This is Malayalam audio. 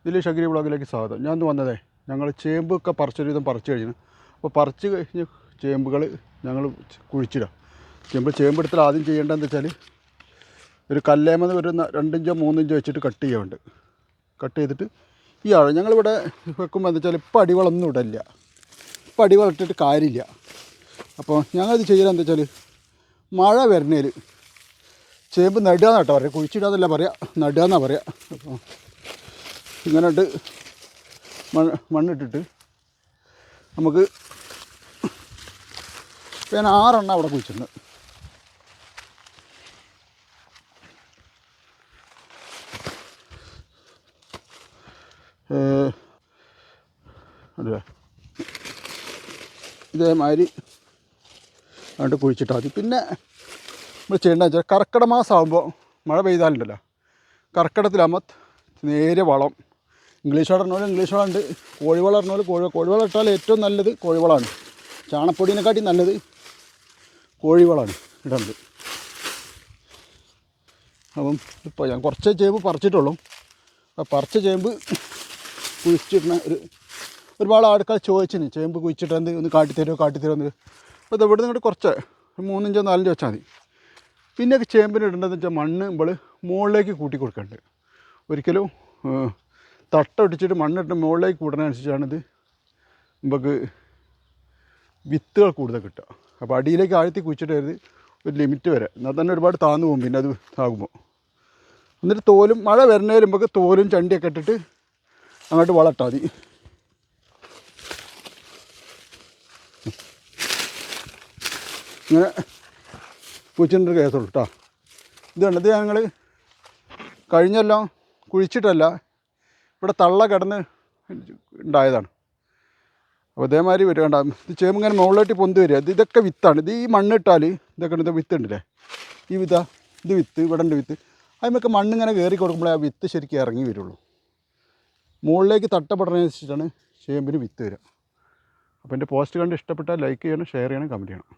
ഇതിൽ ഷഗിരി വ്ളോഗിലേക്ക് സ്വാഗതം. ഞാൻ ഇന്ന് വന്നതേ ഞങ്ങൾ ചേമ്പൊക്കെ പറിച്ചൊരു വിധം പറിച്ച് കഴിഞ്ഞു. അപ്പോൾ പറിച്ച് കഴിഞ്ഞ് ചേമ്പുകൾ ഞങ്ങൾ കുഴിച്ചിടാം. ചേമ്പെടുത്താൽ ആദ്യം ചെയ്യേണ്ടതെന്ന് വെച്ചാൽ ഒരു കല്ലേമെന്ന് ഒരു 2 ഇഞ്ചോ 3 ഇഞ്ചോ വെച്ചിട്ട് കട്ട് ചെയ്യാറുണ്ട്. കട്ട് ചെയ്തിട്ട് ഈ ആഴം ഞങ്ങളിവിടെ വെക്കുമ്പോൾ എന്താ വെച്ചാൽ ഇപ്പോൾ അടിവളമൊന്നും ഇടില്ല. ഇപ്പോൾ അടിവളം ഇട്ടിട്ട് കാര്യമില്ല. അപ്പോൾ ഞങ്ങളത് ചെയ്യാൻ എന്താ വെച്ചാൽ മഴ വരുന്നതിൽ ചേമ്പ് നടുകയെന്നാണ് കേട്ടോ പറയുക, കുഴിച്ചിടാന്നല്ല പറയുക, നടുകയെന്നാണ് പറയുക. അപ്പോൾ ഇങ്ങനെ ഇട്ട് മണ്ണിട്ടിട്ട് നമുക്ക് ഞാൻ 6 എണ്ണം അവിടെ കുഴിച്ചിട്ടുണ്ട്. അല്ലേ ഇതേമാതിരി കണ്ട് കുഴിച്ചിട്ടാൽ മതി. പിന്നെ നമ്മൾ ചെയ്യേണ്ടതെന്ന് വെച്ചാൽ കർക്കിടക മാസം ആകുമ്പോൾ മഴ പെയ്താലുണ്ടല്ലോ, കർക്കിടകത്തിലാകുമ്പോൾ നേരെ വളം ഇംഗ്ലീഷ് വളം ഇടുന്നപോലെ ഇംഗ്ലീഷ് വളം ഉണ്ട്, കോഴിവളം ഇടുന്നപോലെ കോഴിവളം ഇട്ടാൽ ഏറ്റവും നല്ലത് കോഴിവളമാണ്. ചാണപ്പൊടീനെക്കാട്ടി നല്ലത് കോഴിവളമാണ് ഇടുന്നത്. അപ്പം ഇപ്പോൾ ഞാൻ കുറച്ച് ചേമ്പ് പറിച്ചിട്ടുള്ളൂ. ആ പറിച്ച ചേമ്പ് കുഴിച്ചിടുന്ന ഒരുപാട് ആൾക്കാർ ചോദിച്ചിന് ചേമ്പ് കുഴിച്ചിട്ടെന്ത് ഒന്ന് കാട്ടിത്തരുമോ എന്ന്. അപ്പോൾ ഇത് ഇവിടെ നിന്ന് കുറച്ച് 3 ഇഞ്ചോ 4 ഇഞ്ചോ വെച്ചാൽ മതി. പിന്നെ ചേമ്പിന് ഇടേണ്ടതെന്ന് വെച്ചാൽ മണ്ണ് നമ്മൾ മുകളിലേക്ക് കൂട്ടി കൊടുക്കേണ്ടത്. ഒരിക്കലും തട്ടൊടിച്ചിട്ട് മണ്ണിട്ട് മുകളിലേക്ക് കൂട്ടുന്നതനുസരിച്ചാണിത് നമുക്ക് വിത്തുകൾ കൂടുതൽ കിട്ടുക. അപ്പോൾ അടിയിലേക്ക് ആഴ്ത്തി കുഴിച്ചിട്ടരുത്, ഒരു ലിമിറ്റ് വരെ, എന്നാൽ തന്നെ ഒരുപാട് താന്നു പോകും. പിന്നെ അത് ആകുമ്പോൾ എന്നിട്ട് തോലും മഴ വരുന്നതിന് നമുക്ക് തോലും ചണ്ടിയൊക്കെ ഇട്ടിട്ട് അങ്ങോട്ട് വളർത്താൽ മതി. ഇങ്ങനെ കുഴിച്ചിട്ടൊരു കേസുള്ളൂ കേട്ടോ. ഇത് ഞങ്ങൾ കഴിഞ്ഞെല്ലാം കുഴിച്ചിട്ടല്ല, ഇവിടെ തള്ള കിടന്ന് ഉണ്ടായതാണ്. അപ്പോൾ അതേമാതിരി വരേണ്ട ഇത് ചേമ്പ് ഇങ്ങനെ മുകളിലോട്ട് പൊന്തി വരിക. ഇതൊക്കെ വിത്താണ്. ഇത് ഈ മണ്ണിട്ടാൽ ഇതൊക്കെ വിത്ത് ഉണ്ടല്ലേ, ഈ ഇത് വിത്ത് ഇവിടെ ഉണ്ട് വിത്ത്. അതിനൊക്കെ മണ്ണിങ്ങനെ കയറി കൊടുക്കുമ്പോഴേ ആ വിത്ത് ശരിക്കും ഇറങ്ങി വരുള്ളൂ. മുകളിലേക്ക് തട്ടപ്പെടുന്നതനുസരിച്ചിട്ടാണ് ചേമ്പിന് വിത്ത് വരിക. അപ്പോൾ എൻ്റെ പോസ്റ്റ് കണ്ട് ഇഷ്ടപ്പെട്ടാൽ ലൈക്ക് ചെയ്യണം, ഷെയർ ചെയ്യണം, കമൻറ്റ് ചെയ്യണം.